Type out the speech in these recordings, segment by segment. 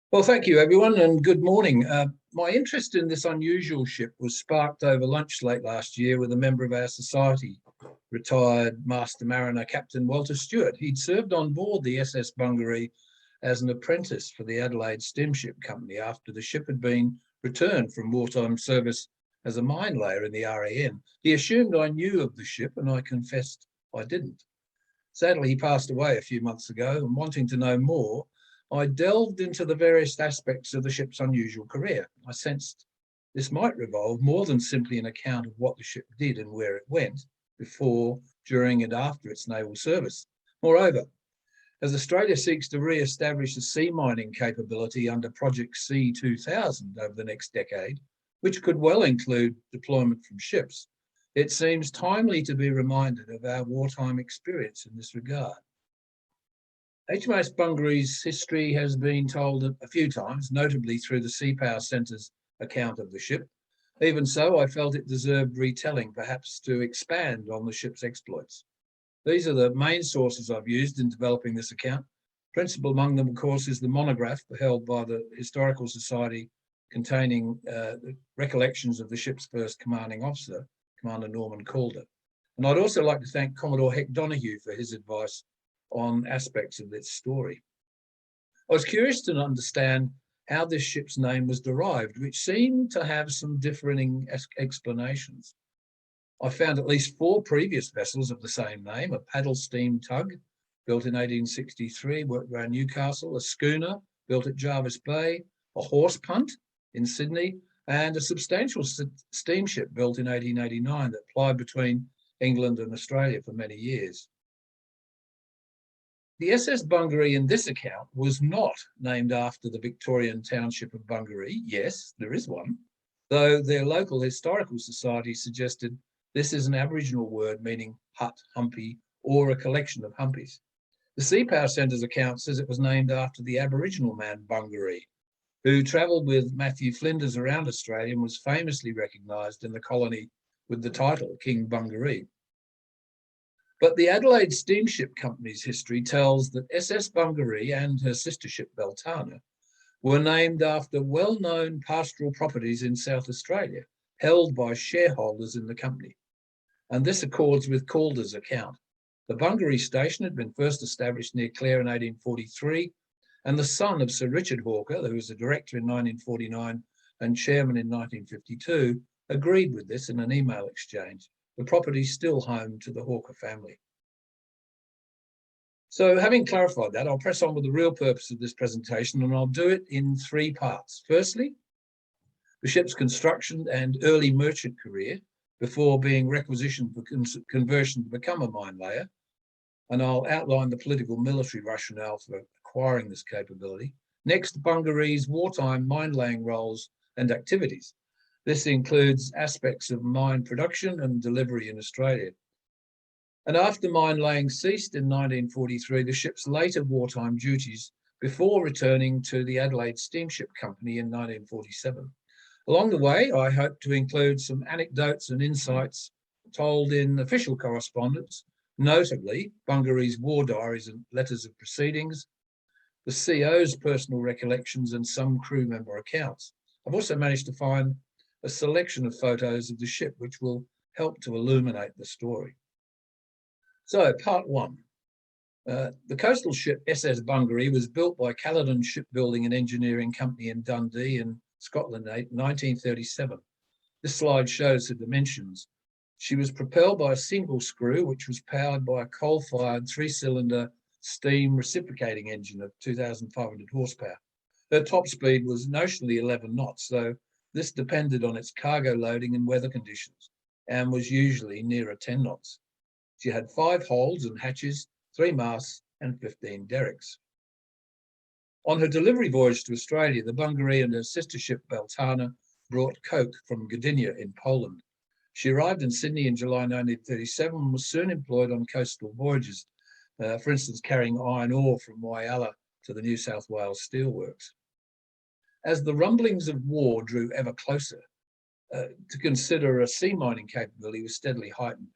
Well, thank you, everyone, and good morning. My interest in this unusual ship was sparked over lunch late last year with a member of our society, retired Master Mariner Captain Walter Stewart. He'd served on board the SS Bungaree as an apprentice for the Adelaide Steamship Company after the ship had been returned from wartime service as a mine layer in the RAN. He assumed I knew of the ship, and I confessed I didn't. Sadly, he passed away a few months ago, and wanting to know more, I delved into the various aspects of the ship's unusual career. I sensed this might revolve more than simply an account of what the ship did and where it went before, during, and after its naval service. Moreover, as Australia seeks to re-establish a sea mining capability under Project C2000 over the next decade, which could well include deployment from ships, it seems timely to be reminded of our wartime experience in this regard. HMAS Bungaree's history has been told a few times, notably through the Sea Power Centre's account of the ship. Even so, I felt it deserved retelling, perhaps to expand on the ship's exploits. These are the main sources I've used in developing this account. Principal among them, of course, is the monograph held by the Historical Society containing recollections of the ship's first commanding officer, Commander Norman Calder. And I'd also like to thank Commodore Heck Donoghue for his advice on aspects of this story. I was curious to understand how this ship's name was derived, which seemed to have some differing explanations. I found at least 4 previous vessels of the same name: a paddle steam tug built in 1863, worked around Newcastle, a schooner built at Jervis Bay, a horse punt in Sydney, and a substantial steamship built in 1889 that plied between England and Australia for many years. The SS Bungaree in this account was not named after the Victorian township of Bungaree. Yes, there is one, though their local historical society suggested this is an Aboriginal word meaning hut, humpy, or a collection of humpies. The Sea Power Centre's account says it was named after the Aboriginal man Bungaree, who travelled with Matthew Flinders around Australia and was famously recognised in the colony with the title King Bungaree. But the Adelaide Steamship Company's history tells that SS Bungaree and her sister ship Beltana were named after well-known pastoral properties in South Australia, held by shareholders in the company. And this accords with Calder's account. The Bungaree station had been first established near Clare in 1843, and the son of Sir Richard Hawker, who was a director in 1949 and chairman in 1952, agreed with this in an email exchange. The property is still home to the Hawker family. So having clarified that, I'll press on with the real purpose of this presentation, and I'll do it in 3 parts. Firstly, the ship's construction and early merchant career before being requisitioned for conversion to become a mine layer, and I'll outline the political military rationale for acquiring this capability. Next, Bungaree's wartime mine laying roles and activities. This includes aspects of mine production and delivery in Australia. And after mine laying ceased in 1943, the ship's later wartime duties before returning to the Adelaide Steamship Company in 1947. Along the way, I hope to include some anecdotes and insights told in official correspondence, notably Bungaree's war diaries and letters of proceedings, the CO's personal recollections, and some crew member accounts. I've also managed to find a selection of photos of the ship, which will help to illuminate the story. So, part 1. The coastal ship SS Bungaree was built by Caledon Shipbuilding and Engineering Company in Dundee in Scotland in 1937. This slide shows the dimensions. She was propelled by a single screw, which was powered by a coal-fired 3-cylinder steam reciprocating engine of 2,500 horsepower. Her top speed was notionally 11 knots, though this depended on its cargo loading and weather conditions, and was usually nearer 10 knots. She had 5 holds and hatches, 3 masts, and 15 derricks. On her delivery voyage to Australia, the Bungaree and her sister ship Beltana brought coke from Gdynia in Poland. She arrived in Sydney in July 1937 and was soon employed on coastal voyages, for instance, carrying iron ore from Whyalla to the New South Wales steelworks. As the rumblings of war drew ever closer, to consider a sea mining capability was steadily heightened.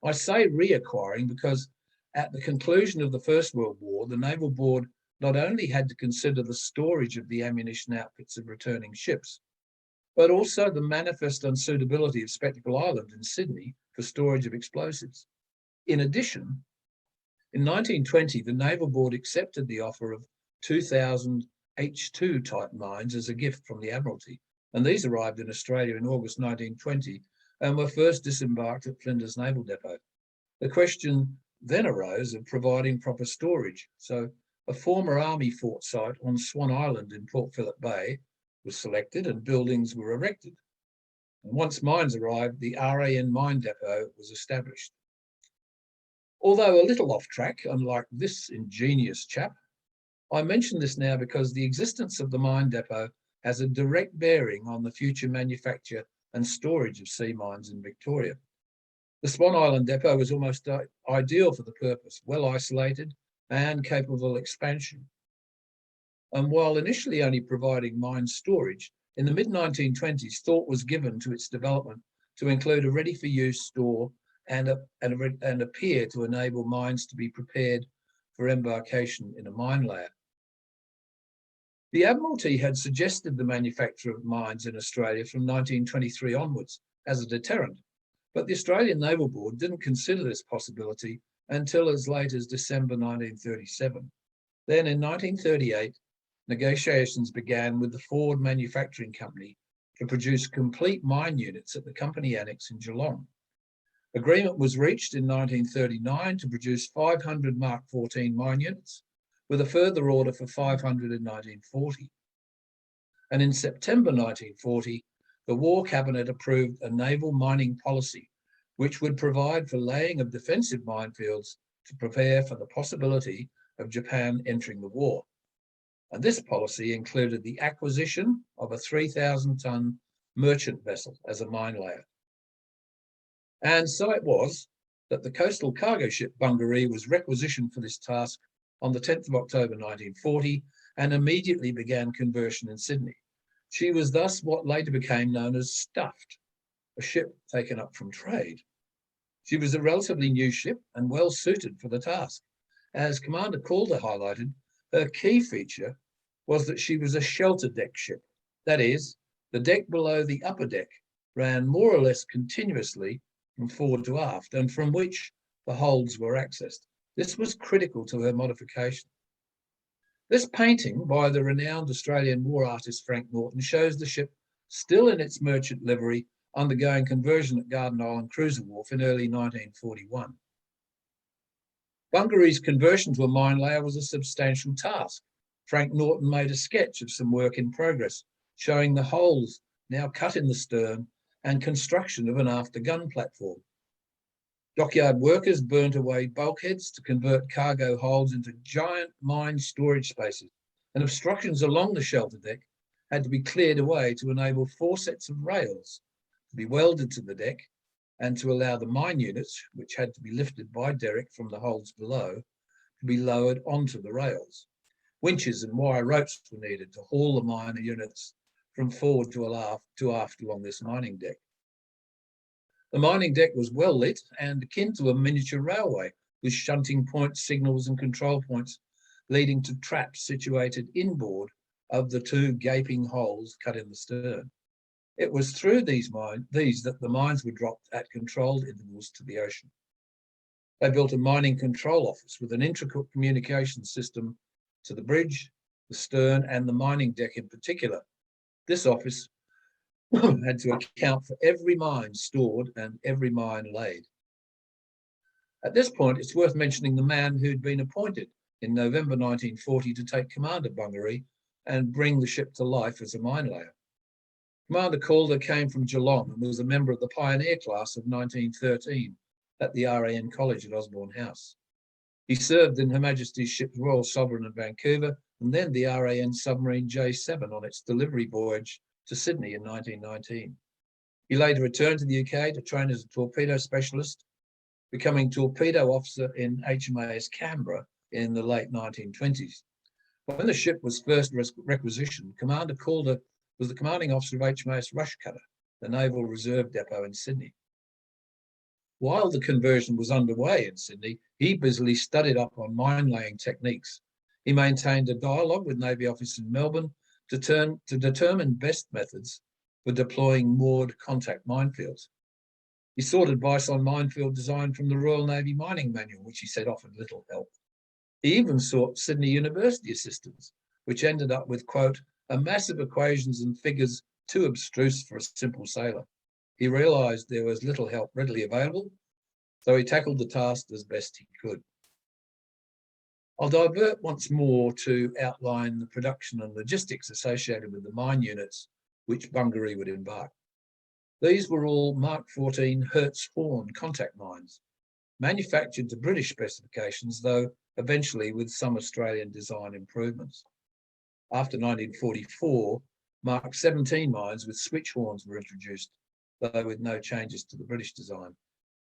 I say reacquiring because at the conclusion of the First World War, the Naval Board not only had to consider the storage of the ammunition outfits of returning ships, but also the manifest unsuitability of Spectacle Island in Sydney for storage of explosives. In addition, in 1920, the Naval Board accepted the offer of 2,000 H2 type mines as a gift from the Admiralty, and these arrived in Australia in August 1920 and were first disembarked at Flinders Naval Depot. The question then arose of providing proper storage. So a former Army fort site on Swan Island in Port Phillip Bay was selected and buildings were erected. And once mines arrived, the RAN mine depot was established. Although a little off track, unlike this ingenious chap, I mention this now because the existence of the mine depot has a direct bearing on the future manufacture and storage of sea mines in Victoria. The Swan Island depot was almost ideal for the purpose, well isolated and capable of expansion. And while initially only providing mine storage, in the mid-1920s, thought was given to its development to include a ready-for-use store and a pier to enable mines to be prepared for embarkation in a mine layer. The Admiralty had suggested the manufacture of mines in Australia from 1923 onwards as a deterrent, but the Australian Naval Board didn't consider this possibility until as late as December 1937. Then in 1938, negotiations began with the Ford Manufacturing Company to produce complete mine units at the company annex in Geelong. Agreement was reached in 1939 to produce 500 Mark 14 mine units, with a further order for 500 in 1940. And in September 1940, the War Cabinet approved a naval mining policy, which would provide for laying of defensive minefields to prepare for the possibility of Japan entering the war. And this policy included the acquisition of a 3,000-ton merchant vessel as a mine layer. And so it was that the coastal cargo ship Bungaree was requisitioned for this task on the 10th of October 1940 and immediately began conversion in Sydney. She was thus what later became known as Stuffed, a ship taken up from trade. She was a relatively new ship and well suited for the task. As Commander Calder highlighted, her key feature was that she was a shelter deck ship. That is, the deck below the upper deck ran more or less continuously from forward to aft and from which the holds were accessed. This was critical to her modification. This painting by the renowned Australian war artist Frank Norton shows the ship still in its merchant livery undergoing conversion at Garden Island Cruiser Wharf in early 1941. Bungaree's conversion to a mine layer was a substantial task. Frank Norton made a sketch of some work in progress, showing the holes now cut in the stern and construction of an after gun platform. Dockyard workers burnt away bulkheads to convert cargo holds into giant mine storage spaces, and obstructions along the shelter deck had to be cleared away to enable 4 sets of rails to be welded to the deck and to allow the mine units, which had to be lifted by derrick from the holds below, to be lowered onto the rails. Winches and wire ropes were needed to haul the mine units from forward to aft along this mining deck. The mining deck was well lit and akin to a miniature railway, with shunting points, signals and control points leading to traps situated inboard of the 2 gaping holes cut in the stern. It was through these that the mines were dropped at controlled intervals to the ocean. They built a mining control office with an intricate communication system to the bridge, the stern and the mining deck in particular. This office had to account for every mine stored and every mine laid. At this point, it's worth mentioning the man who'd been appointed in November 1940 to take command of Bungaree and bring the ship to life as a mine layer. Commander Calder came from Geelong and was a member of the pioneer class of 1913 at the RAN College at Osborne House. He served in Her Majesty's ships Royal Sovereign in Vancouver and then the RAN submarine J7 on its delivery voyage to Sydney in 1919. He later returned to the UK to train as a torpedo specialist, becoming torpedo officer in HMAS Canberra in the late 1920s. When the ship was first requisitioned, Commander Calder was the commanding officer of HMAS Rushcutter, the Naval Reserve Depot in Sydney. While the conversion was underway in Sydney, he busily studied up on mine laying techniques. He maintained a dialogue with Navy officers in Melbourne to determine best methods for deploying moored contact minefields. He sought advice on minefield design from the Royal Navy Mining Manual, which he said offered little help. He even sought Sydney University assistance, which ended up with, quote, a mass of equations and figures too abstruse for a simple sailor. He realised there was little help readily available, so he tackled the task as best he could. I'll divert once more to outline the production and logistics associated with the mine units which Bungaree would embark. These were all Mark 14 Hertz Horn contact mines, manufactured to British specifications, though eventually with some Australian design improvements. After 1944, Mark 17 mines with switch horns were introduced, though with no changes to the British design.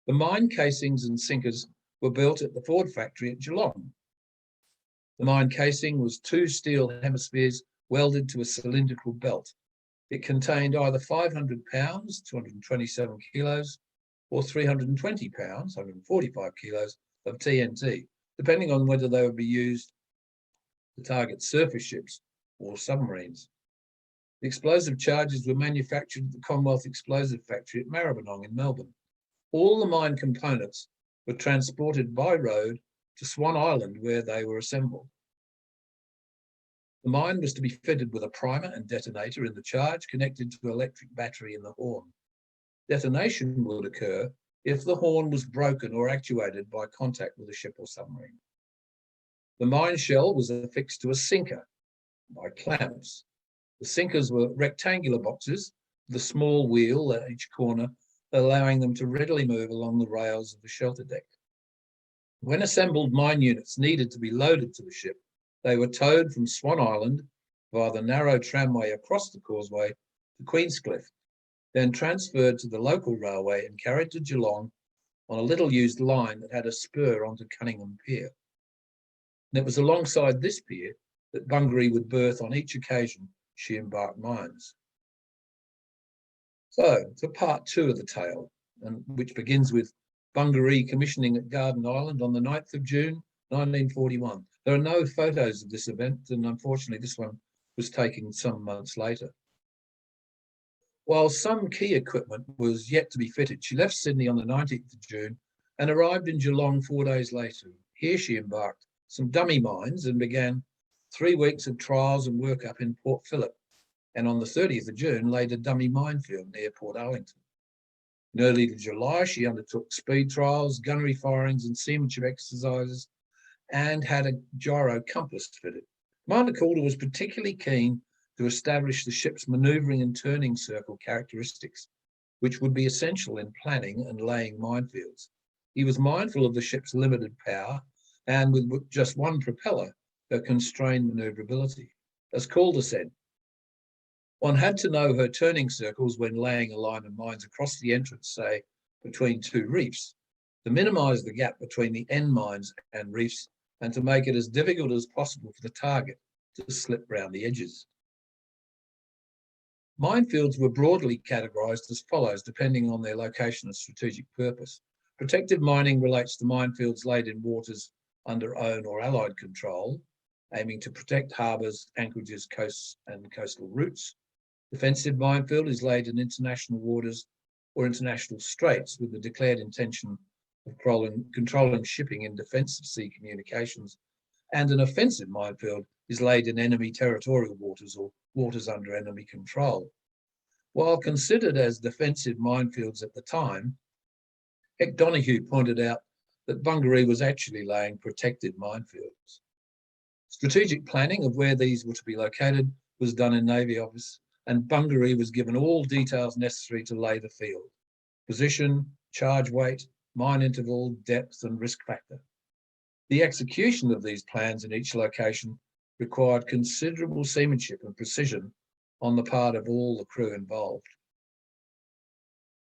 The mine casings and sinkers were built at the Ford factory at Geelong. The mine casing was 2 steel hemispheres welded to a cylindrical belt. It contained either 500 pounds, 227 kilos, or 320 pounds, 145 kilos of TNT, depending on whether they would be used to target surface ships or submarines. The explosive charges were manufactured at the Commonwealth Explosive Factory at Maribyrnong in Melbourne. All the mine components were transported by road to Swan Island, where they were assembled. The mine was to be fitted with a primer and detonator in the charge connected to an electric battery in the horn. Detonation would occur if the horn was broken or actuated by contact with a ship or submarine. The mine shell was affixed to a sinker by clamps. The sinkers were rectangular boxes with a small wheel at each corner, allowing them to readily move along the rails of the shelter deck. When assembled mine units needed to be loaded to the ship, they were towed from Swan Island via the narrow tramway across the causeway to Queenscliff, then transferred to the local railway and carried to Geelong on a little-used line that had a spur onto Cunningham Pier. And it was alongside this pier that Bungaree would berth on each occasion she embarked mines. So, to part 2 of the tale, and which begins with Bungaree commissioning at Garden Island on the 9th of June, 1941. There are no photos of this event, and unfortunately this one was taken some months later. While some key equipment was yet to be fitted, she left Sydney on the 19th of June and arrived in Geelong 4 days later. Here she embarked some dummy mines and began 3 weeks of trials and workup in Port Phillip, and on the 30th of June laid a dummy minefield near Port Arlington. In early July, she undertook speed trials, gunnery firings and seamanship exercises, and had a gyro compass fitted. Commander Calder was particularly keen to establish the ship's manoeuvring and turning circle characteristics, which would be essential in planning and laying minefields. He was mindful of the ship's limited power and with just one propeller, her constrained manoeuvrability. As Calder said, one had to know her turning circles when laying a line of mines across the entrance, say, between 2 reefs, to minimise the gap between the end mines and reefs and to make it as difficult as possible for the target to slip round the edges. Minefields were broadly categorised as follows, depending on their location and strategic purpose. Protective mining relates to minefields laid in waters under own or allied control, aiming to protect harbours, anchorages, coasts and coastal routes. Defensive minefield is laid in international waters or international straits with the declared intention of controlling shipping in defence of sea communications. And an offensive minefield is laid in enemy territorial waters or waters under enemy control. While considered as defensive minefields at the time, Heck Donoghue pointed out that Bungaree was actually laying protected minefields. Strategic planning of where these were to be located was done in Navy office, and Bungaree was given all details necessary to lay the field: position, charge weight, mine interval, depth and risk factor. The execution of these plans in each location required considerable seamanship and precision on the part of all the crew involved.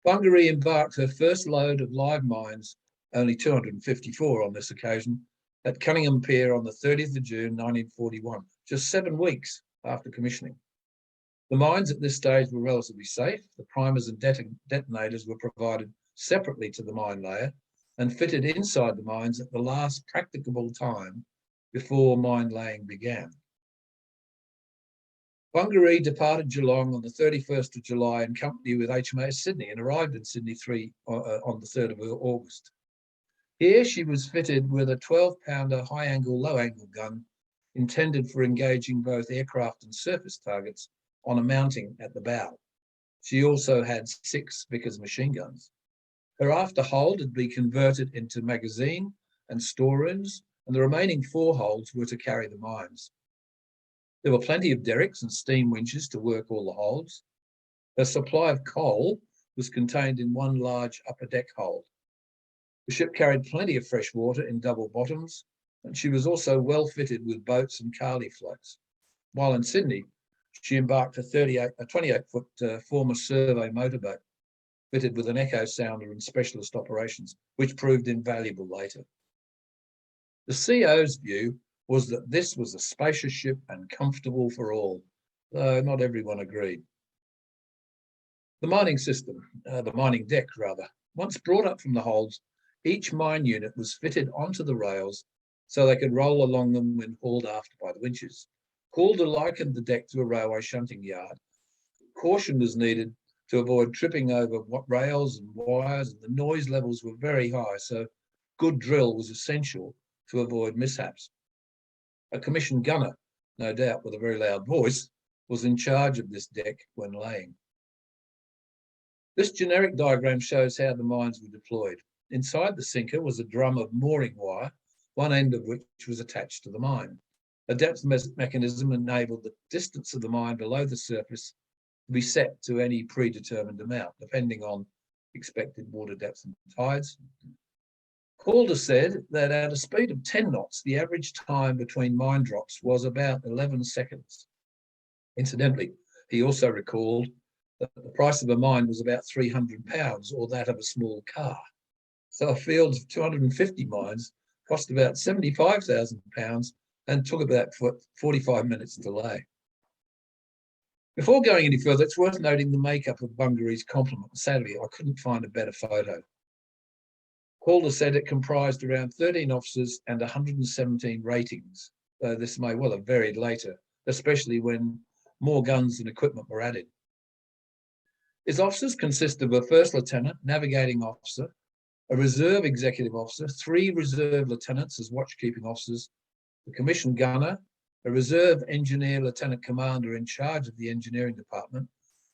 Bungaree embarked her first load of live mines, only 254 on this occasion, at Cunningham Pier on the 30th of June 1941, just 7 weeks after commissioning. The mines at this stage were relatively safe. The primers and detonators were provided separately to the mine layer and fitted inside the mines at the last practicable time before mine laying began. Bungaree departed Geelong on the 31st of July in company with HMAS Sydney and arrived in Sydney on the 3rd of August. Here she was fitted with a 12-pounder high-angle, low-angle gun intended for engaging both aircraft and surface targets on a mounting at the bow. She also had 6 Vickers machine guns. Her after hold had been converted into magazine and storerooms, and the remaining 4 holds were to carry the mines. There were plenty of derricks and steam winches to work all the holds. Her supply of coal was contained in one large upper deck hold. The ship carried plenty of fresh water in double bottoms, and she was also well fitted with boats and Carley floats. While in Sydney, she embarked a 28-foot former survey motorboat fitted with an echo sounder and specialist operations, which proved invaluable later. The CO's view was that this was a spacious ship and comfortable for all, though not everyone agreed. The mining system, the mining deck rather, once brought up from the holds, each mine unit was fitted onto the rails so they could roll along them when hauled aft by the winches. Calder likened the deck to a railway shunting yard. Caution was needed to avoid tripping over rails and wires, and the noise levels were very high, so good drill was essential to avoid mishaps. A commissioned gunner, no doubt with a very loud voice, was in charge of this deck when laying. This generic diagram shows how the mines were deployed. Inside the sinker was a drum of mooring wire, one end of which was attached to the mine. A depth mechanism enabled the distance of the mine below the surface to be set to any predetermined amount, depending on expected water depths and tides. Calder said that at a speed of 10 knots, the average time between mine drops was about 11 seconds. Incidentally, he also recalled that the price of a mine was about £300, or that of a small car. So a field of 250 mines cost about £75,000 and took about 45 minutes to lay. Before going any further, it's worth noting the makeup of Bungaree's complement. Sadly, I couldn't find a better photo. Calder said it comprised around 13 officers and 117 ratings, though this may well have varied later, especially when more guns and equipment were added. Its officers consist of a first lieutenant, navigating officer, a reserve executive officer, 3 reserve lieutenants as watchkeeping officers, the commissioned gunner, a reserve engineer lieutenant commander in charge of the engineering department.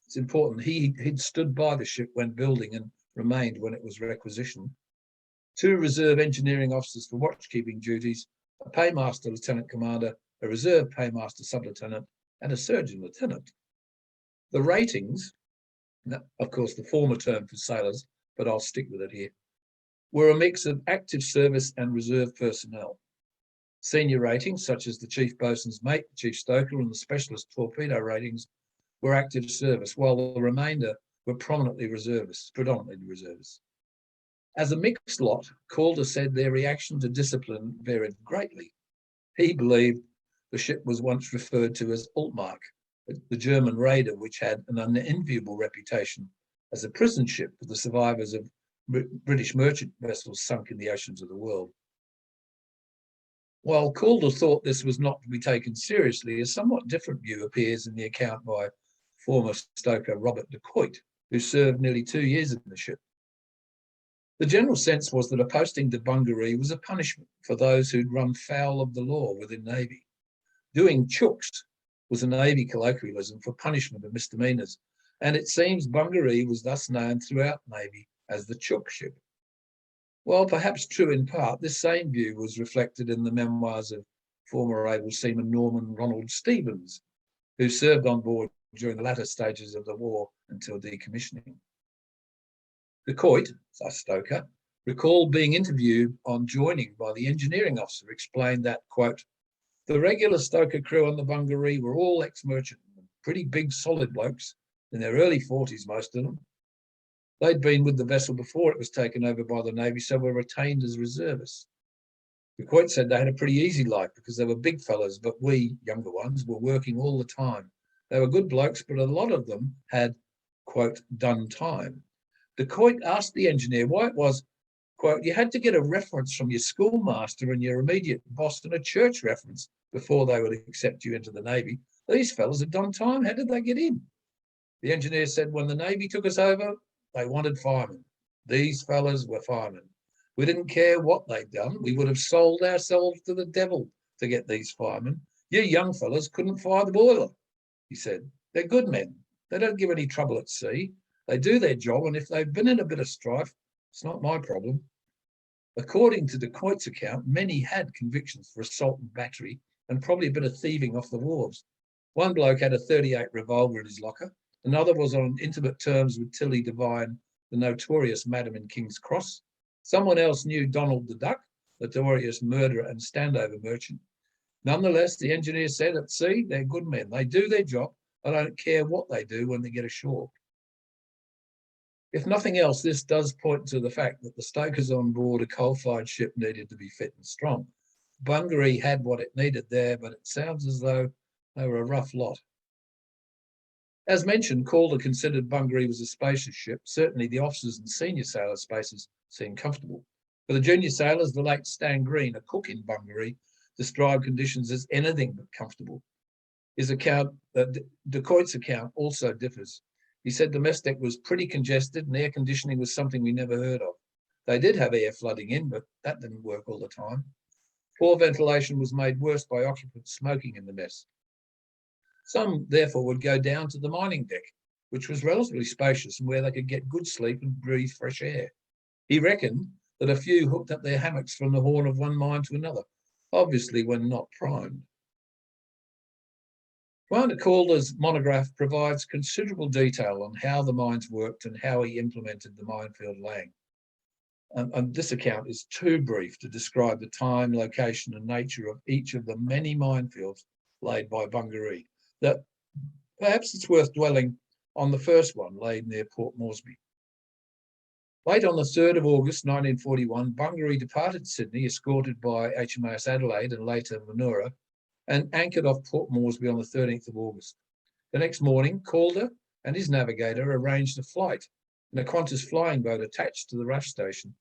It's important, he'd stood by the ship when building and remained when it was requisitioned. 2 reserve engineering officers for watchkeeping duties, a paymaster lieutenant commander, a reserve paymaster sub-lieutenant, and a surgeon lieutenant. The ratings, of course the former term for sailors, but I'll stick with it here, were a mix of active service and reserve personnel. Senior ratings, such as the chief boatswain's mate, the chief stoker, and the specialist torpedo ratings, were active service, while the remainder were predominantly reservists. As a mixed lot, Calder said their reaction to discipline varied greatly. He believed the ship was once referred to as Altmark, the German raider, which had an unenviable reputation as a prison ship for the survivors of British merchant vessels sunk in the oceans of the world. While Calder thought this was not to be taken seriously, a somewhat different view appears in the account by former stoker Robert de Coit, who served nearly 2 years in the ship. The general sense was that a posting to Bungaree was a punishment for those who'd run foul of the law within Navy. Doing chooks was a Navy colloquialism for punishment of misdemeanours, and it seems Bungaree was thus known throughout Navy as the chook ship. While perhaps true in part, this same view was reflected in the memoirs of former able seaman Norman Ronald Stevens, who served on board during the latter stages of the war until decommissioning. De Coit, a stoker, recalled being interviewed on joining by the engineering officer, explained that, quote, the regular stoker crew on the Bungaree were all ex-merchantmen, pretty big solid blokes, in their early 40s, most of them. They'd been with the vessel before it was taken over by the Navy, so were retained as reservists. De Coit said they had a pretty easy life because they were big fellas, but we, younger ones, were working all the time. They were good blokes, but a lot of them had, quote, done time. De Coit asked the engineer why it was Quote, you had to get a reference from your schoolmaster and your immediate boss and a church reference before they would accept you into the Navy. These fellas had done time. How did they get in? The engineer said, when the Navy took us over, they wanted firemen. These fellas were firemen. We didn't care what they'd done. We would have sold ourselves to the devil to get these firemen. You young fellas couldn't fire the boiler, he said. They're good men. They don't give any trouble at sea. They do their job, and if they've been in a bit of strife, it's not my problem. According to Decoit's account, many had convictions for assault and battery and probably a bit of thieving off the wharves. One bloke had a .38 revolver in his locker. Another was on intimate terms with Tilly Devine, the notorious Madam in King's Cross. Someone else knew Donald the Duck, the notorious murderer and standover merchant. Nonetheless, the engineer said, at sea, they're good men. They do their job. I don't care what they do when they get ashore. If nothing else, this does point to the fact that the stokers on board a coal-fired ship needed to be fit and strong. Bungaree had what it needed there, but it sounds as though they were a rough lot. As mentioned, Calder considered Bungaree was a spacious ship. Certainly the officers and senior sailor spaces seemed comfortable. For the junior sailors, the late Stan Green, a cook in Bungaree, described conditions as anything but comfortable. His account, Decoit's account, also differs. He said the mess deck was pretty congested and air conditioning was something we never heard of. They did have air flooding in, but that didn't work all the time. Poor ventilation was made worse by occupants smoking in the mess. Some, therefore, would go down to the mining deck, which was relatively spacious and where they could get good sleep and breathe fresh air. He reckoned that a few hooked up their hammocks from the horn of one mine to another, obviously when not primed. Commander Calder's monograph provides considerable detail on how the mines worked and how he implemented the minefield laying. And this account is too brief to describe the time, location, and nature of each of the many minefields laid by Bungaree. That perhaps it's worth dwelling on the first one laid near Port Moresby. Late on the 3rd of August 1941, Bungaree departed Sydney, escorted by HMAS Adelaide and later Manoora, and anchored off Port Moresby on the 13th of August. The next morning, Calder and his navigator arranged a flight in a Qantas flying boat attached to the rush station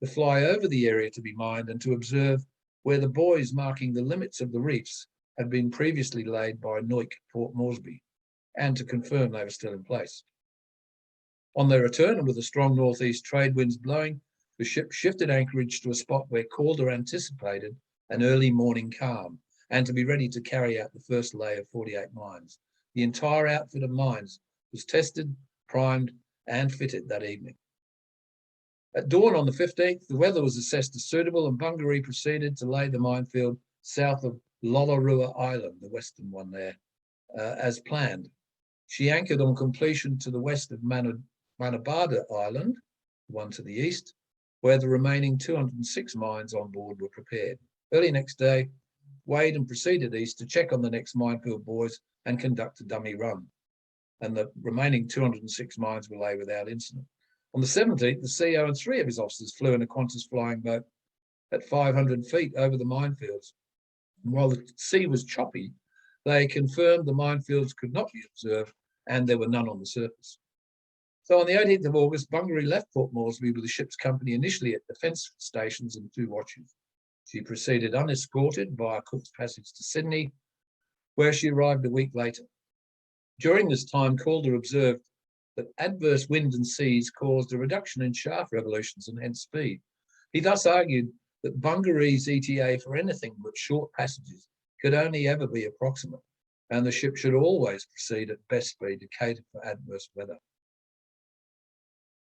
to fly over the area to be mined and to observe where the buoys marking the limits of the reefs had been previously laid by Noik Port Moresby, and to confirm they were still in place. On their return, and with a strong northeast trade winds blowing, the ship shifted anchorage to a spot where Calder anticipated an early morning calm and to be ready to carry out the first lay of 48 mines. The entire outfit of mines was tested, primed, and fitted that evening. At dawn on the 15th, the weather was assessed as suitable and Bungaree proceeded to lay the minefield south of Lollarua Island, the western one there, as planned. She anchored on completion to the west of Manabada Island, one to the east, where the remaining 206 mines on board were prepared. Early next day, weighed and proceeded east to check on the next minefield buoys and conduct a dummy run. And the remaining 206 mines were laid without incident. On the 17th, the CEO and 3 of his officers flew in a Qantas flying boat at 500 feet over the minefields. And while the sea was choppy, they confirmed the minefields could not be observed and there were none on the surface. So on the 18th of August, Bungaree left Port Moresby with the ship's company initially at defence stations and 2 watches. She proceeded unescorted via Cook's Passage to Sydney, where she arrived a week later. During this time, Calder observed that adverse wind and seas caused a reduction in shaft revolutions and hence speed. He thus argued that Bungaree's ETA for anything but short passages could only ever be approximate, and the ship should always proceed at best speed to cater for adverse weather.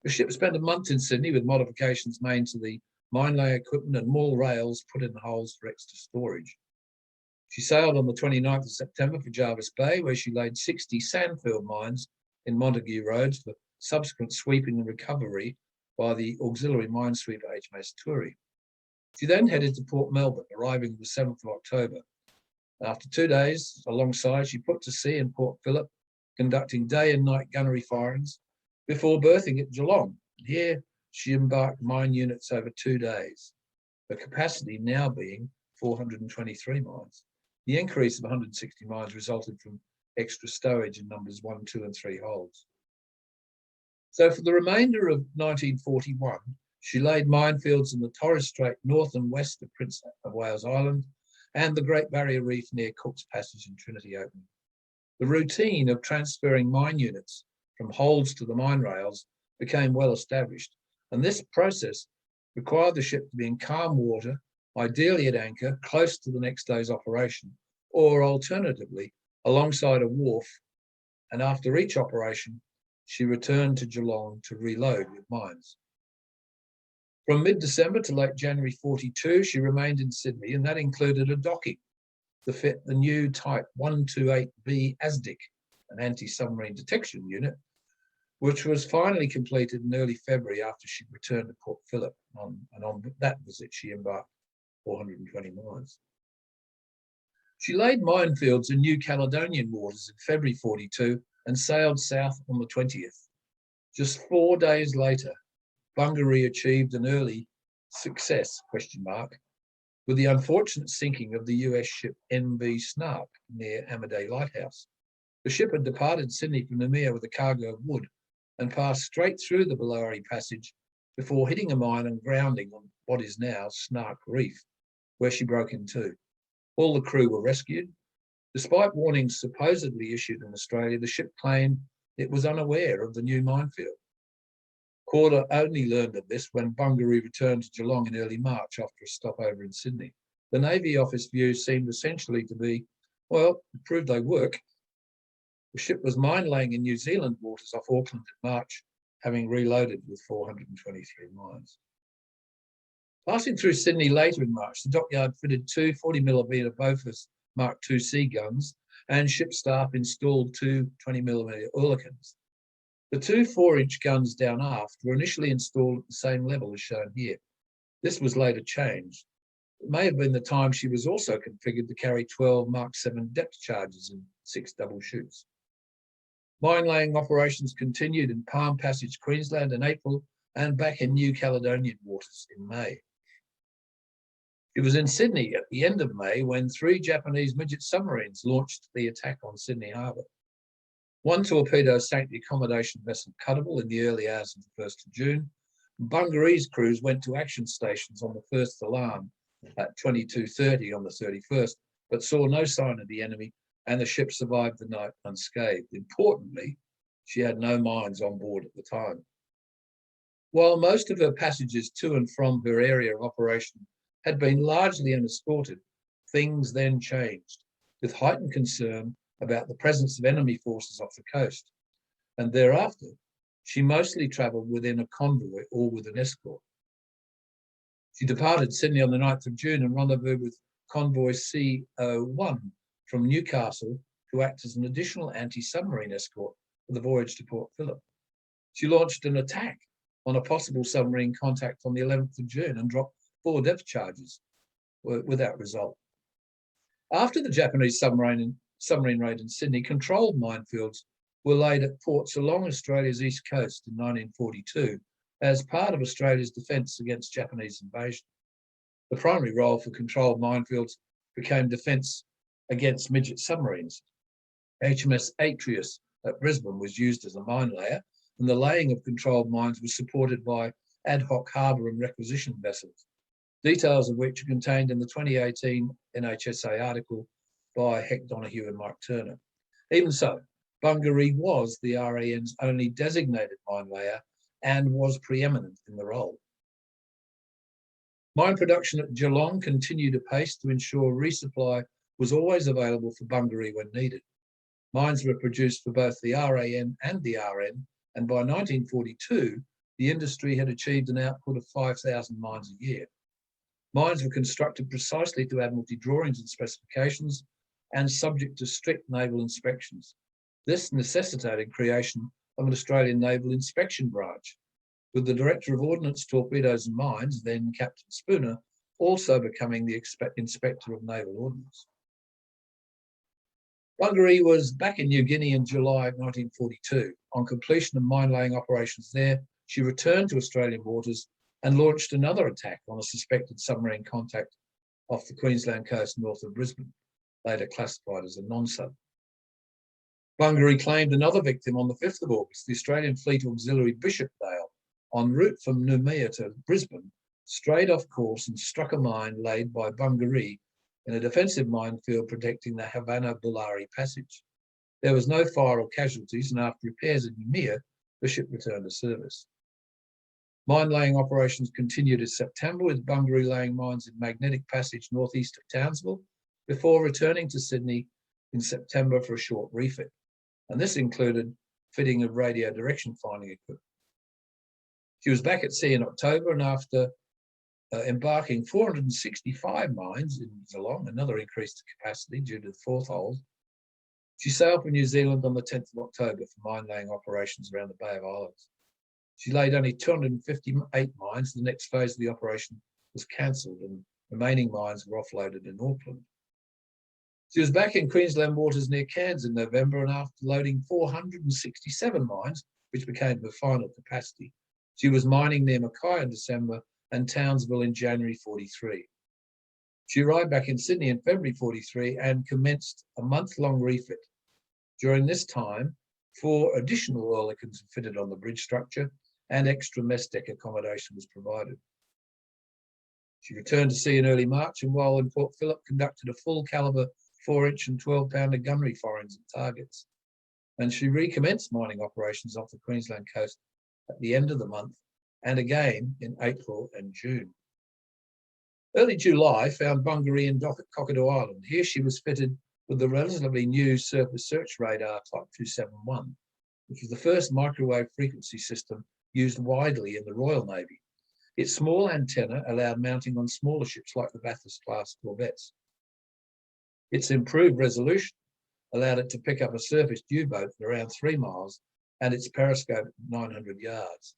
The ship spent a month in Sydney with modifications made to the minelayer equipment and more rails put in the holes for extra storage. She sailed on the 29th of September for Jervis Bay, where she laid 60 sandfield mines in Montague Roads for subsequent sweeping and recovery by the auxiliary minesweeper HMAS Bungaree. She then headed to Port Melbourne, arriving the 7th of October. After 2 days alongside, she put to sea in Port Phillip, conducting day and night gunnery firings before berthing at Geelong. Here, she embarked mine units over 2 days, the capacity now being 423 mines. The increase of 160 mines resulted from extra stowage in numbers 1, 2, and 3 holds. So for the remainder of 1941, She laid minefields in the Torres Strait north and west of Prince of Wales Island and the Great Barrier Reef near Cook's Passage in Trinity Opening. The routine of transferring mine units from holds to the mine rails became well established, and this process required the ship to be in calm water, ideally at anchor, close to the next day's operation, or alternatively, alongside a wharf, and after each operation, she returned to Geelong to reload with mines. From mid-December to late January 42, she remained in Sydney, and that included a docking to fit the new Type 128B ASDIC, an anti-submarine detection unit, which was finally completed in early February after she returned to Port Phillip. And on that visit, she embarked 420 mines. She laid minefields in New Caledonian waters in February 42 and sailed south on the 20th. Just 4 days later, Bungaree achieved an early success, with the unfortunate sinking of the US ship MV Snark near Amadei Lighthouse. The ship had departed Sydney from Noumea with a cargo of wood and passed straight through the Bungaree Passage before hitting a mine and grounding on what is now Snark Reef, where she broke in two. All the crew were rescued. Despite warnings supposedly issued in Australia, the ship claimed it was unaware of the new minefield. Corder only learned of this when Bungaree returned to Geelong in early March after a stopover in Sydney. The Navy office view seemed essentially to be, well, it proved they work. The ship was mine-laying in New Zealand waters off Auckland in March, having reloaded with 423 mines. Passing through Sydney later in March, the dockyard fitted two 40mm Bofors Mark II-C guns, and ship staff installed two 20mm Oerlikons. The two 4-inch guns down aft were initially installed at the same level as shown here. This was later changed. It may have been the time she was also configured to carry 12 Mark VII depth charges in 6 double chutes. Mine-laying operations continued in Palm Passage, Queensland in April, and back in New Caledonian waters in May. It was in Sydney at the end of May when 3 Japanese midget submarines launched the attack on Sydney Harbour. One torpedo sank the accommodation vessel Cuttable in the early hours of the 1st of June. Bungaree's crews went to action stations on the first alarm at 22:30 on the 31st, but saw no sign of the enemy, and the ship survived the night unscathed. Importantly, she had no mines on board at the time. While most of her passages to and from her area of operation had been largely unescorted, things then changed, with heightened concern about the presence of enemy forces off the coast. And thereafter, she mostly travelled within a convoy or with an escort. She departed Sydney on the 9th of June and rendezvoused with convoy CO1 from Newcastle to act as an additional anti-submarine escort for the voyage to Port Phillip. She launched an attack on a possible submarine contact on the 11th of June and dropped 4 depth charges without result. After the Japanese submarine raid in Sydney, controlled minefields were laid at ports along Australia's east coast in 1942 as part of Australia's defence against Japanese invasion. The primary role for controlled minefields became defence against midget submarines. HMAS Atreus at Brisbane was used as a mine layer, and the laying of controlled mines was supported by ad hoc harbour and requisitioned vessels, details of which are contained in the 2018 NHSA article by Heck Donoghue and Mike Turner. Even so, Bungaree was the RAN's only designated mine layer and was preeminent in the role. Mine production at Geelong continued apace to ensure resupply was always available for Bungaree when needed. Mines were produced for both the RAN and the RN, and by 1942, the industry had achieved an output of 5,000 mines a year. Mines were constructed precisely to Admiralty drawings and specifications and subject to strict naval inspections. This necessitated creation of an Australian Naval Inspection Branch, with the Director of Ordnance, Torpedoes and Mines, then Captain Spooner, also becoming the Inspector of Naval Ordnance. Bungaree was back in New Guinea in July 1942. On completion of mine-laying operations there, she returned to Australian waters and launched another attack on a suspected submarine contact off the Queensland coast north of Brisbane, later classified as a non-sub. Bungaree claimed another victim on the 5th of August, the Australian Fleet Auxiliary Bishopdale, en route from Noumea to Brisbane, strayed off course and struck a mine laid by Bungaree in a defensive minefield protecting the Havana-Bulari Passage. There was no fire or casualties, and after repairs at Noumea, the ship returned to service. Mine laying operations continued in September, with Bungaree laying mines in Magnetic Passage northeast of Townsville, before returning to Sydney in September for a short refit. And this included fitting of radio direction finding equipment. She was back at sea in October, and after embarking 465 mines in Geelong, another increased capacity due to the fourth hold, she sailed for New Zealand on the 10th of October for mine laying operations around the Bay of Islands. She laid only 258 mines. The next phase of the operation was cancelled and remaining mines were offloaded in Auckland. She was back in Queensland waters near Cairns in November, and after loading 467 mines, which became her final capacity, she was mining near Mackay in December and Townsville in January 43. She arrived back in Sydney in February 43 and commenced a month-long refit. During this time, 4 additional oerlikons were fitted on the bridge structure and extra mess deck accommodation was provided. She returned to sea in early March, and while in Port Phillip, conducted a full calibre 4-inch and 12-pounder gunnery firings at targets. And she recommenced mining operations off the Queensland coast at the end of the month, and again in April and June. Early July found Bungaree in dock at Cockatoo Island. Here she was fitted with the relatively new surface search radar Type 271, which was the first microwave frequency system used widely in the Royal Navy. Its small antenna allowed mounting on smaller ships like the Bathurst-class corvettes. Its improved resolution allowed it to pick up a surfaced U-boat at around 3 miles and its periscope at 900 yards.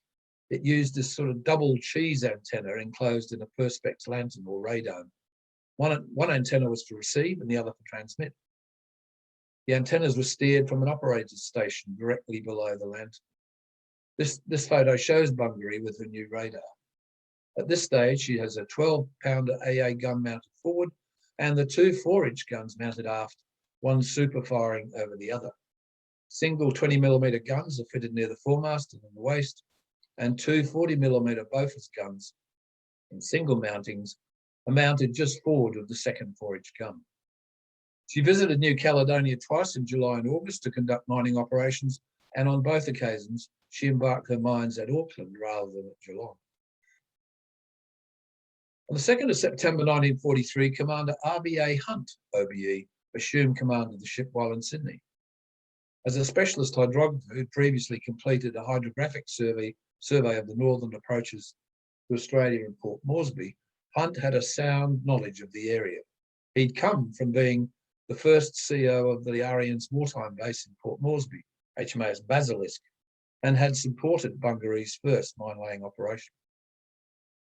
It used this sort of double cheese antenna enclosed in a perspex lantern or radome. One antenna was to receive and the other for transmit. The antennas were steered from an operator's station directly below the lantern. This photo shows Bungaree with her new radar. At this stage, she has a 12-pounder AA gun mounted forward and the 2 4-inch guns mounted aft, one super firing over the other. Single 20mm guns are fitted near the foremast and in the waist, and 2 40mm Bofors guns in single mountings are mounted just forward of the second 4-inch gun. She visited New Caledonia twice in July and August to conduct mining operations, and on both occasions, she embarked her mines at Auckland rather than at Geelong. On the 2nd of September 1943, Commander R.B.A. Hunt, OBE, assumed command of the ship while in Sydney. As a specialist hydrographer who previously completed a hydrographic survey of the northern approaches to Australia and Port Moresby, Hunt had a sound knowledge of the area. He'd come from being the first CEO of the RAN's wartime base in Port Moresby, HMAS Basilisk, and had supported Bungaree's first mine-laying operation.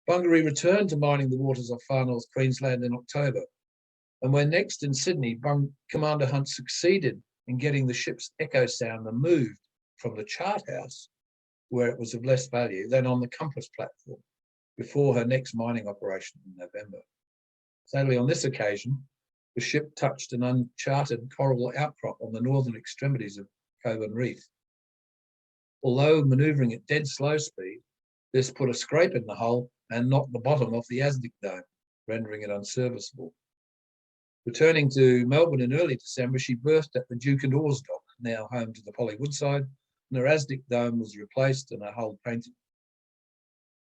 Bungaree returned to mining the waters of Far North Queensland in October, and when next in Sydney, Commander Hunt succeeded in getting the ship's echo sounder moved from the chart house, where it was of less value, than on the compass platform before her next mining operation in November. Sadly, on this occasion, the ship touched an uncharted coral outcrop on the northern extremities of Caledon Reef. Although manoeuvring at dead slow speed, this put a scrape in the hull and knocked the bottom off the Asdic dome, rendering it unserviceable. Returning to Melbourne in early December, she berthed at the Duke and Oars dock, now home to the Polly Woodside, and her Asdic dome was replaced and her hull painted.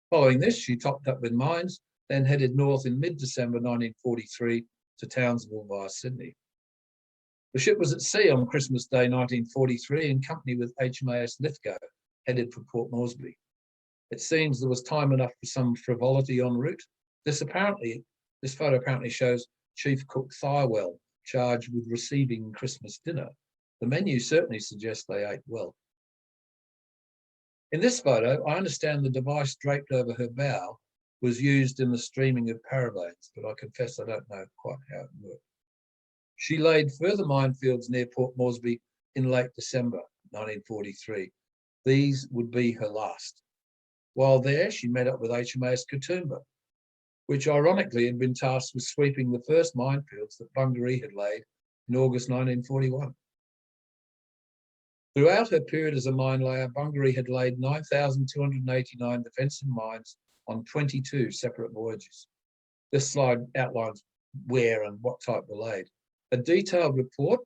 Following this, she topped up with mines, then headed north in mid-December 1943 to Townsville via Sydney. The ship was at sea on Christmas Day 1943 in company with HMAS Lithgow, headed for Port Moresby. It seems there was time enough for some frivolity en route. This photo apparently shows Chief Cook Thirlwell charged with receiving Christmas dinner. The menu certainly suggests they ate well. In this photo, I understand the device draped over her bow was used in the streaming of paravanes, but I confess I don't know quite how it worked. She laid further minefields near Port Moresby in late December 1943. These would be her last. While there, she met up with HMAS Katoomba, which ironically had been tasked with sweeping the first minefields that Bungaree had laid in August 1941. Throughout her period as a mine layer, Bungaree had laid 9,289 defensive mines on 22 separate voyages. This slide outlines where and what type were laid. A detailed report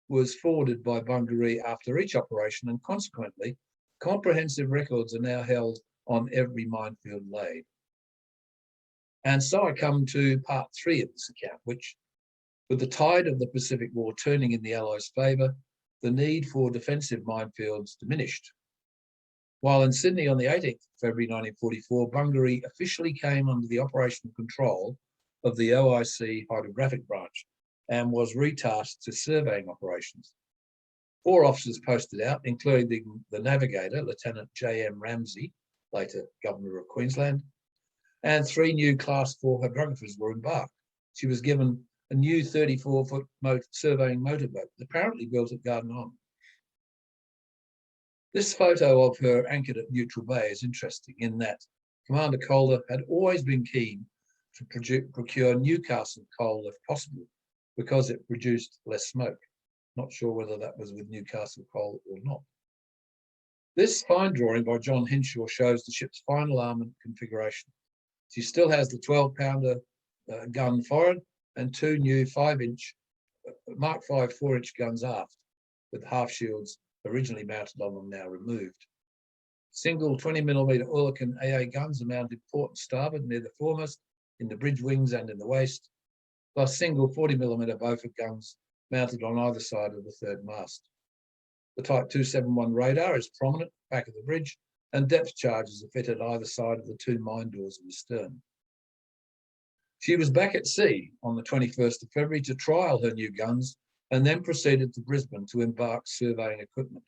was forwarded by Bungaree after each operation, and consequently, comprehensive records are now held on every minefield laid. And so I come to part 3 of this account, which, with the tide of the Pacific War turning in the Allies' favour, the need for defensive minefields diminished. While in Sydney on the 18th of February 1944, Bungaree officially came under the operational control of the OIC Hydrographic Branch and was retasked to surveying operations. 4 officers posted out, including the navigator, Lieutenant J.M. Ramsey, later Governor of Queensland, and 3 new Class 4 hydrographers were embarked. She was given a new 34-foot surveying motorboat, apparently built at Garden Island. This photo of her anchored at Neutral Bay is interesting in that Commander Calder had always been keen to procure Newcastle coal if possible, because it produced less smoke. Not sure whether that was with Newcastle coal or not. This fine drawing by John Henshaw shows the ship's final armament configuration. She still has the 12-pounder gun forward and 2 new 5-inch Mark V 4-inch guns aft, with half shields originally mounted on them now removed. Single 20mm Oerlikon AA guns are mounted port and starboard near the foremast, in the bridge wings and in the waist, plus single 40mm Beaufort guns mounted on either side of the 3rd mast. The Type 271 radar is prominent back of the bridge, and depth charges are fitted either side of the 2 mine doors in the stern. She was back at sea on the 21st of February to trial her new guns, and then proceeded to Brisbane to embark surveying equipment.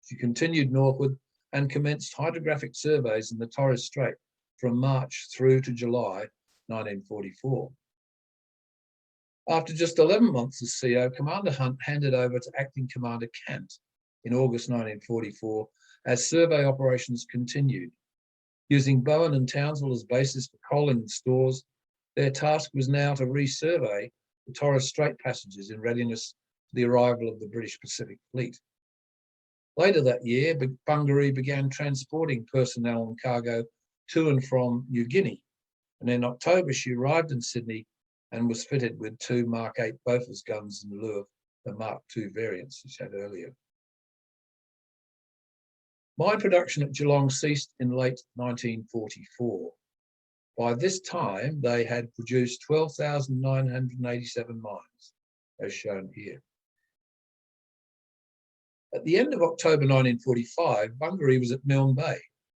She continued northward and commenced hydrographic surveys in the Torres Strait from March through to July 1944. After just 11 months as CO, Commander Hunt handed over to Acting Commander Cant in August 1944 as survey operations continued. Using Bowen and Townsville as basis for coaling the stores, their task was now to resurvey the Torres Strait passages in readiness for the arrival of the British Pacific Fleet. Later that year, Bungaree began transporting personnel and cargo to and from New Guinea, and in October she arrived in Sydney and was fitted with 2 Mark 8 Bofors guns in lieu of the Mark II variants she had earlier. Mine production at Geelong ceased in late 1944. By this time, they had produced 12,987 mines, as shown here. At the end of October 1945, Bungaree was at Milne Bay.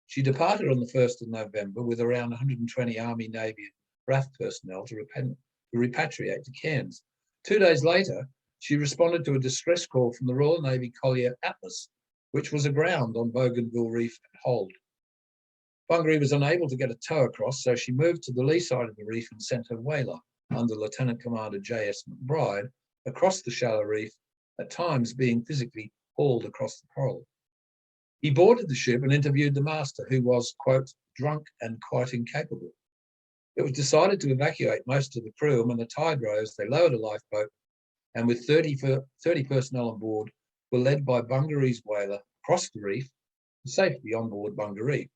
She departed on the 1st of November with around 120 Army, Navy and RAF personnel to repatriate to Cairns. 2 days later, she responded to a distress call from the Royal Navy collier Atlas, which was aground on Bougainville Reef at Hold. Bungaree was unable to get a tow across, so she moved to the lee side of the reef and sent her whaler, under Lieutenant Commander J.S. McBride, across the shallow reef, at times being physically hauled across the coral. He boarded the ship and interviewed the master, who was, quote, drunk and quite incapable. It was decided to evacuate most of the crew, and when the tide rose, they lowered a lifeboat, and with 30 personnel on board, were led by Bungaree's whaler across the reef to safety on board Bungaree.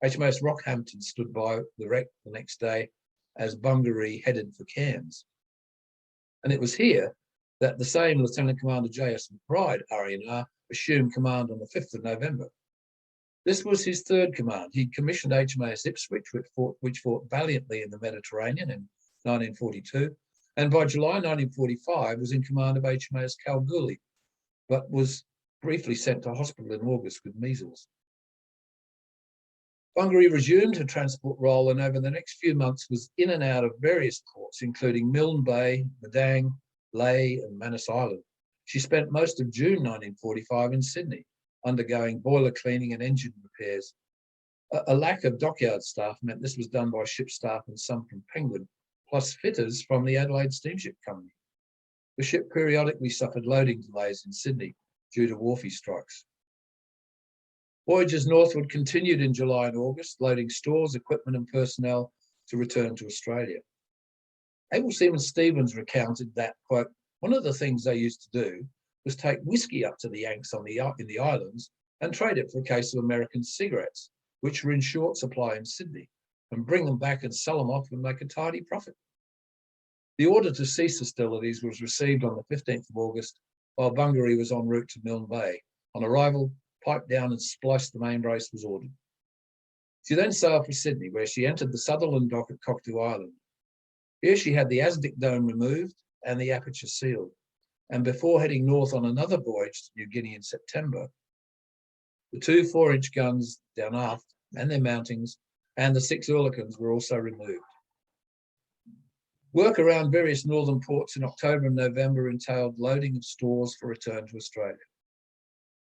HMAS Rockhampton stood by the wreck the next day as Bungaree headed for Cairns. And it was here that the same Lieutenant Commander J.S. McBride, RNR, assumed command on the 5th of November. This was his 3rd command. He'd commissioned HMAS Ipswich, which fought valiantly in the Mediterranean in 1942, and by July 1945 was in command of HMAS Kalgoorlie, but was briefly sent to hospital in August with measles. Bungaree resumed her transport role, and over the next few months was in and out of various ports, including Milne Bay, Madang, Lae and Manus Island. She spent most of June 1945 in Sydney, undergoing boiler cleaning and engine repairs. A lack of dockyard staff meant this was done by ship staff and some from Penguin, plus fitters from the Adelaide Steamship Company. The ship periodically suffered loading delays in Sydney due to wharfie strikes. Voyages northward continued in July and August, loading stores, equipment and personnel to return to Australia. Able Seaman Stevens recounted that, quote, one of the things they used to do was take whiskey up to the Yanks in the islands and trade it for a case of American cigarettes, which were in short supply in Sydney, and bring them back and sell them off and make a tidy profit. The order to cease hostilities was received on the 15th of August, while Bungaree was en route to Milne Bay. On arrival, piped down and spliced the main brace was ordered. She then sailed for Sydney, where she entered the Sutherland dock at Cockatoo Island. Here she had the Asdic dome removed and the aperture sealed, and before heading north on another voyage to New Guinea in September, the two 4-inch guns down aft and their mountings and the 6 Oerlikons were also removed. Work around various northern ports in October and November entailed loading of stores for return to Australia.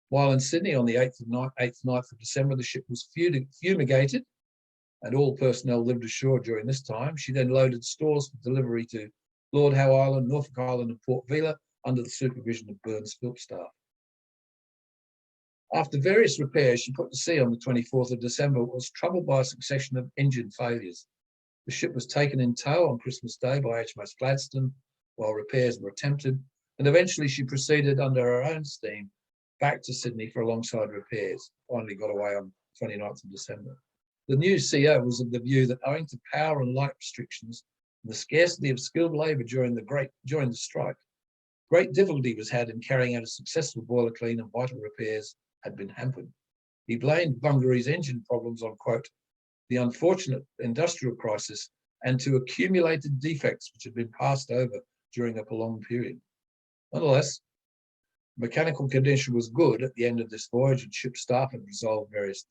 While in Sydney on the 8th and 9th of December, the ship was fumigated and all personnel lived ashore during this time. She then loaded stores for delivery to Lord Howe Island, Norfolk Island and Port Vila under the supervision of Burns Philp staff. After various repairs, she put to sea on the 24th of December, was troubled by a succession of engine failures. The ship was taken in tow on Christmas Day by HMAS Gladstone while repairs were attempted, and eventually she proceeded under her own steam back to Sydney for alongside repairs. Finally got away on 29th of December. The new CO was of the view that owing to power and light restrictions and the scarcity of skilled labour during the strike, great difficulty was had in carrying out a successful boiler clean and vital repairs had been hampered. He blamed Bungaree's engine problems on, quote, the unfortunate industrial crisis and to accumulated defects which had been passed over during a prolonged period. Nonetheless, mechanical condition was good at the end of this voyage and ship staff had resolved various.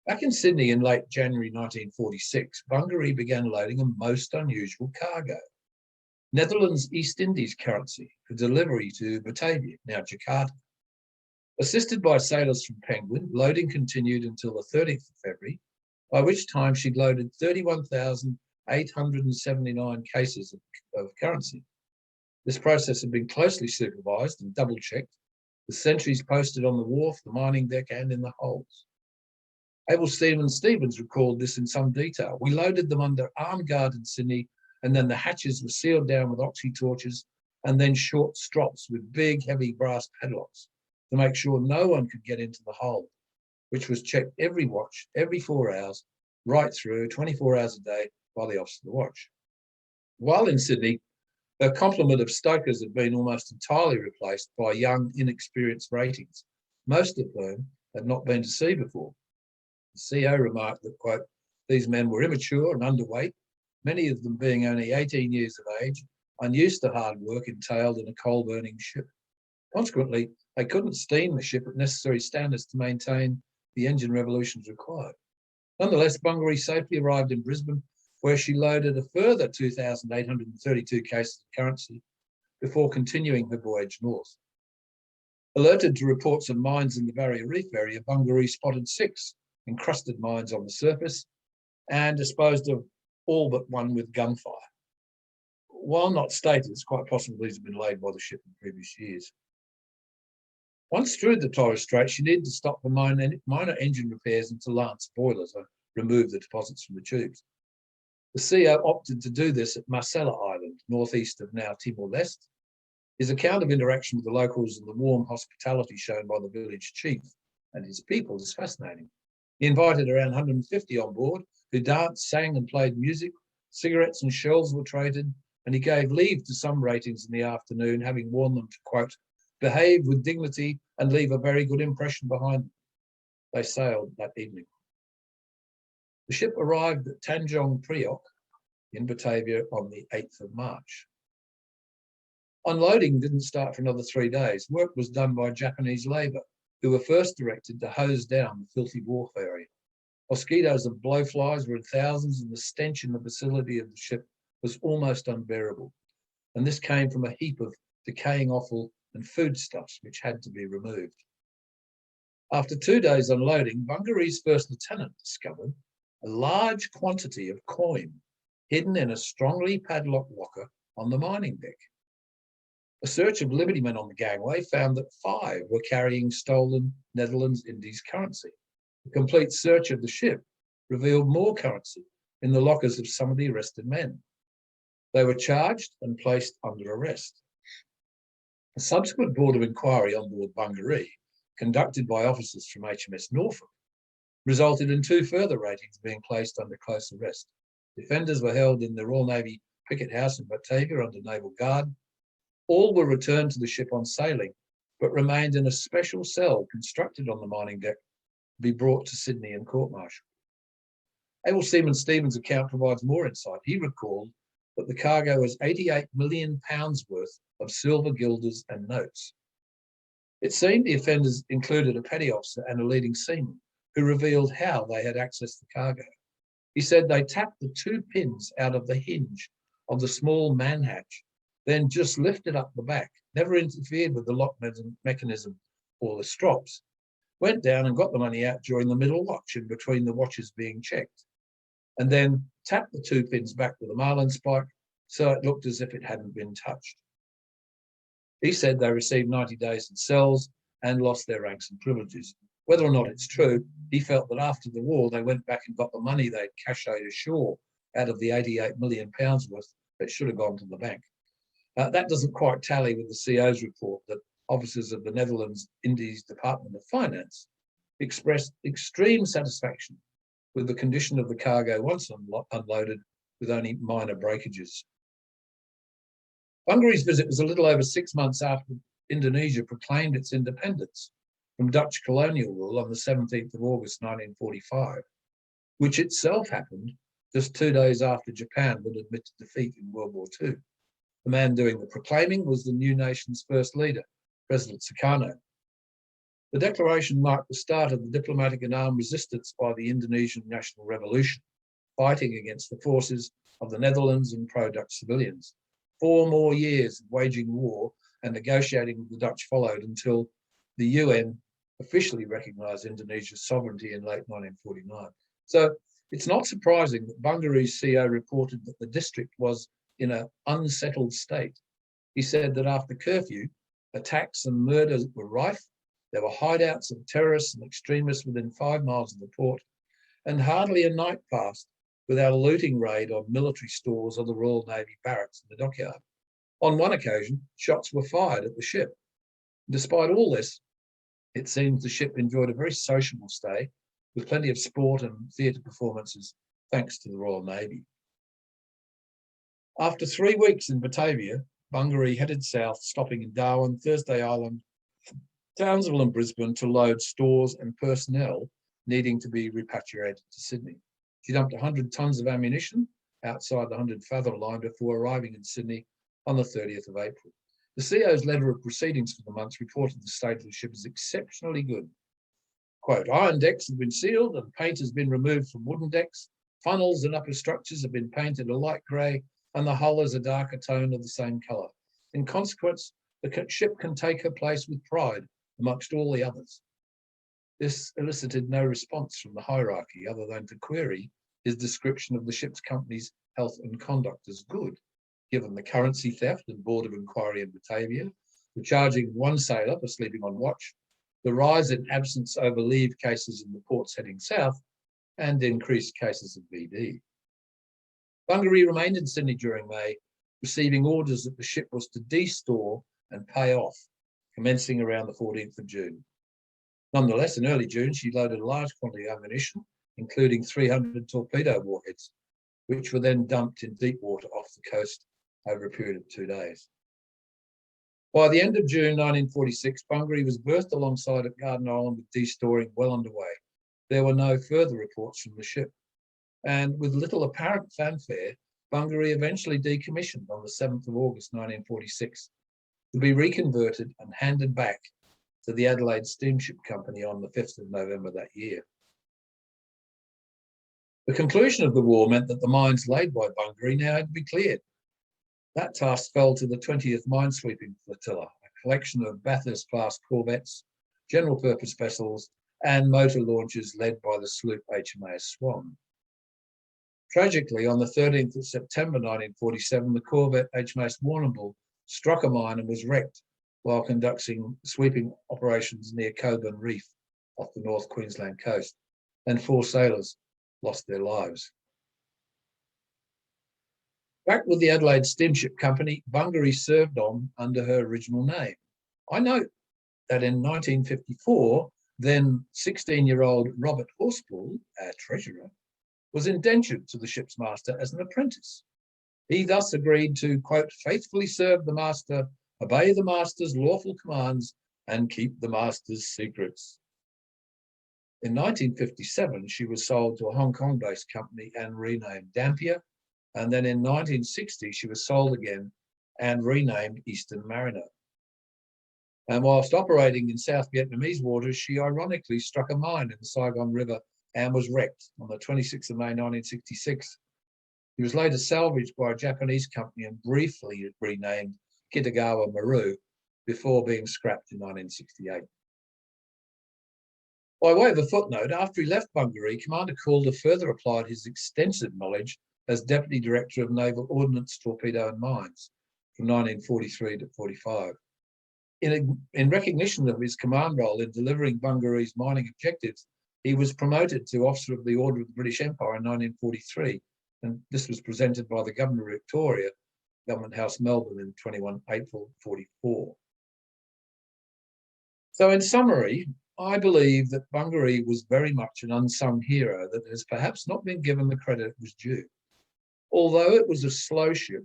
Back in Sydney in late January 1946, Bungaree began loading a most unusual cargo. Netherlands East Indies currency for delivery to Batavia, now Jakarta. Assisted by sailors from Penguin, loading continued until the 30th of February, by which time she'd loaded 31,879 cases of currency. This process had been closely supervised and double-checked, with sentries posted on the wharf, the mining deck, and in the holds. Able Seaman Stevens recalled this in some detail. We loaded them under armed guard in Sydney, and then the hatches were sealed down with oxy torches, and then short strops with big, heavy brass padlocks to make sure no one could get into the hold, which was checked every watch, every 4 hours, right through 24 hours a day by the officer of the watch. While in Sydney, her complement of stokers had been almost entirely replaced by young, inexperienced ratings, most of whom had not been to sea before. The CO remarked that, quote, these men were immature and underweight, many of them being only 18 years of age, unused to hard work entailed in a coal-burning ship. Consequently, they couldn't steam the ship at necessary standards to maintain the engine revolutions required. Nonetheless, Bungaree safely arrived in Brisbane, where she loaded a further 2,832 cases of currency before continuing her voyage north. Alerted to reports of mines in the Barrier Reef area, Bungaree spotted 6 encrusted mines on the surface and disposed of all but one with gunfire. While not stated, it's quite possible these have been laid by the ship in previous years. Once through the Torres Strait, she needed to stop for minor engine repairs into Lance boilers and remove the deposits from the tubes. The CO opted to do this at Marcella Island, northeast of now Timor-Leste. His account of interaction with the locals and the warm hospitality shown by the village chief and his people is fascinating. He invited around 150 on board who danced, sang and played music. Cigarettes and shells were traded, and he gave leave to some ratings in the afternoon, having warned them to, quote, behave with dignity and leave a very good impression behind them. They sailed that evening. The ship arrived at Tanjong Priok in Batavia on the 8th of March. Unloading didn't start for another 3 days. Work was done by Japanese labour, who were first directed to hose down the filthy wharf area. Mosquitoes and blowflies were in thousands, and the stench in the vicinity of the ship was almost unbearable. And this came from a heap of decaying offal and foodstuffs which had to be removed. After 2 days unloading, Bungaree's first lieutenant discovered a large quantity of coin hidden in a strongly padlocked locker on the mining deck. A search of Liberty men on the gangway found that 5 were carrying stolen Netherlands Indies currency. A complete search of the ship revealed more currency in the lockers of some of the arrested men. They were charged and placed under arrest. A subsequent Board of Inquiry on board Bungaree, conducted by officers from HMS Norfolk, resulted in 2 further ratings being placed under close arrest. Defenders were held in the Royal Navy Picket House in Batavia under naval guard. All were returned to the ship on sailing, but remained in a special cell constructed on the mining deck to be brought to Sydney and court-martialed. Able Seaman Stevens' account provides more insight. He recalled that the cargo was £88 million worth of silver guilders and notes. It seemed the offenders included a petty officer and a leading seaman who revealed how they had accessed the cargo. He said they tapped the 2 pins out of the hinge of the small man hatch, then just lifted up the back, never interfered with the lock mechanism or the strops, went down and got the money out during the middle watch in between the watches being checked, and then tapped the 2 pins back with a marlin spike so it looked as if it hadn't been touched. He said they received 90 days in cells and lost their ranks and privileges. Whether or not it's true, he felt that after the war, they went back and got the money they'd cachet ashore out of the £88 million worth that should have gone to the bank. That doesn't quite tally with the CO's report that officers of the Netherlands Indies Department of Finance expressed extreme satisfaction with the condition of the cargo once unloaded with only minor breakages. Bungaree's visit was a little over 6 months after Indonesia proclaimed its independence from Dutch colonial rule on the 17th of August 1945, which itself happened just 2 days after Japan would admit to defeat in World War II. The man doing the proclaiming was the new nation's first leader, President Sukarno. The declaration marked the start of the diplomatic and armed resistance by the Indonesian National Revolution, fighting against the forces of the Netherlands and pro-Dutch civilians. 4 more years of waging war and negotiating with the Dutch followed until the UN officially recognised Indonesia's sovereignty in late 1949. So it's not surprising that Bungaree's CO reported that the district was in an unsettled state. He said that after curfew, attacks and murders were rife. There were hideouts of terrorists and extremists within 5 miles of the port, and hardly a night passed without a looting raid on military stores or the Royal Navy barracks in the dockyard. On one occasion, shots were fired at the ship. Despite all this, it seems the ship enjoyed a very sociable stay with plenty of sport and theatre performances, thanks to the Royal Navy. After 3 weeks in Batavia, Bungaree headed south, stopping in Darwin, Thursday Island, Townsville and Brisbane to load stores and personnel needing to be repatriated to Sydney. She dumped 100 tonnes of ammunition outside the 100-fathom line before arriving in Sydney on the 30th of April. The CO's letter of proceedings for the month reported the state of the ship as exceptionally good. Quote, iron decks have been sealed and paint has been removed from wooden decks. Funnels and upper structures have been painted a light grey and the hull is a darker tone of the same colour. In consequence, the ship can take her place with pride amongst all the others. This elicited no response from the hierarchy other than to query his description of the ship's company's health and conduct as good, given the currency theft and Board of Inquiry in Batavia, the charging one sailor for sleeping on watch, the rise in absence over leave cases in the ports heading south, and increased cases of BD. Bungaree remained in Sydney during May, receiving orders that the ship was to de-store and pay off, commencing around the 14th of June. Nonetheless, in early June, she loaded a large quantity of ammunition, including 300 torpedo warheads, which were then dumped in deep water off the coast over a period of 2 days. By the end of June 1946, Bungaree was berthed alongside at Garden Island with de-storing well underway. There were no further reports from the ship, and with little apparent fanfare, Bungaree eventually decommissioned on the 7th of August 1946 to be reconverted and handed back to the Adelaide Steamship Company on the 5th of November that year. The conclusion of the war meant that the mines laid by Bungaree now had to be cleared. That task fell to the 20th Minesweeping Flotilla, a collection of Bathurst-class corvettes, general-purpose vessels, and motor launches led by the sloop HMAS Swan. Tragically, on the 13th of September 1947, the corvette HMAS Warrnambool struck a mine and was wrecked while conducting sweeping operations near Caledon Reef off the North Queensland coast, and 4 sailors lost their lives. Back with the Adelaide Steamship Company, Bungaree served on under her original name. I note that in 1954, then 16-year-old Robert Horspool, our treasurer, was indentured to the ship's master as an apprentice. He thus agreed to, quote, faithfully serve the master, obey the master's lawful commands, and keep the master's secrets. In 1957, she was sold to a Hong Kong-based company and renamed Dampier, and then in 1960, she was sold again and renamed Eastern Mariner. And whilst operating in South Vietnamese waters, she ironically struck a mine in the Saigon River and was wrecked on the 26th of May 1966. She was later salvaged by a Japanese company and briefly renamed Kitagawa Maru before being scrapped in 1968. By way of a footnote, after he left Bungaree, Commander Calder further applied his extensive knowledge as Deputy Director of Naval Ordnance, Torpedo and Mines from 1943 to 45. In recognition of his command role in delivering Bungaree's mining objectives, he was promoted to Officer of the Order of the British Empire in 1943, and this was presented by the Governor of Victoria, Government House, Melbourne, in 21 April 44. So in summary, I believe that Bungaree was very much an unsung hero that has perhaps not been given the credit it was due. Although it was a slow ship,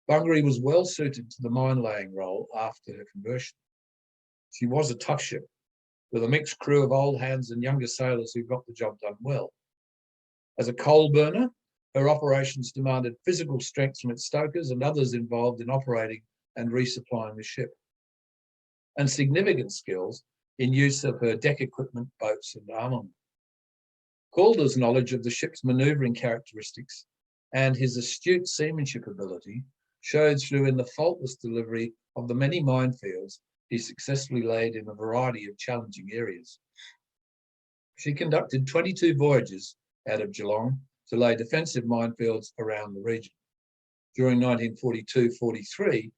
Bungaree was well suited to the mine-laying role after her conversion. She was a tough ship, with a mixed crew of old hands and younger sailors who got the job done well. As a coal burner, her operations demanded physical strength from its stokers and others involved in operating and resupplying the ship, and significant skills in use of her deck equipment, boats and armament. Calder's knowledge of the ship's manoeuvring characteristics and his astute seamanship ability showed through in the faultless delivery of the many minefields he successfully laid in a variety of challenging areas. She conducted 22 voyages out of Geelong to lay defensive minefields around the region. During 1942-43,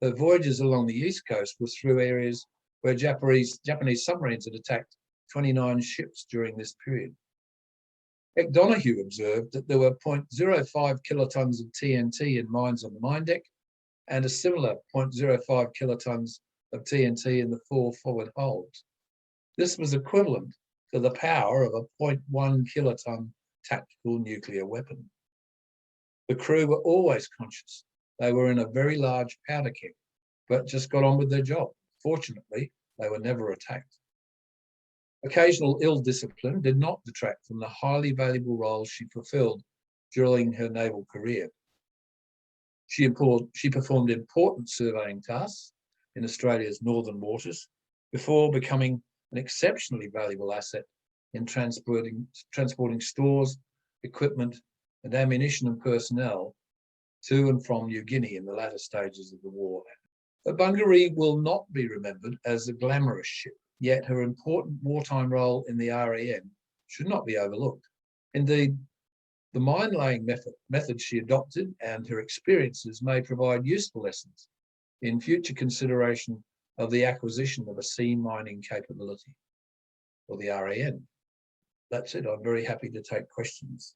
her voyages along the east coast were through areas where Japanese submarines had attacked 29 ships during this period. Eck Donoghue observed that there were 0.05 kilotons of TNT in mines on the mine deck and a similar 0.05 kilotons of TNT in the 4 forward holds. This was equivalent to the power of a 0.1 kiloton tactical nuclear weapon. The crew were always conscious they were in a very large powder keg, but just got on with their job. Fortunately, they were never attacked. Occasional ill discipline did not detract from the highly valuable roles she fulfilled during her naval career. She performed important surveying tasks in Australia's northern waters before becoming an exceptionally valuable asset in transporting stores, equipment, and ammunition and personnel to and from New Guinea in the latter stages of the war. But Bungaree will not be remembered as a glamorous ship, yet her important wartime role in the REN should not be overlooked. Indeed, the mine-laying method she adopted and her experiences may provide useful lessons in future consideration of the acquisition of a sea mining capability, or the REN. That's it. I'm very happy to take questions.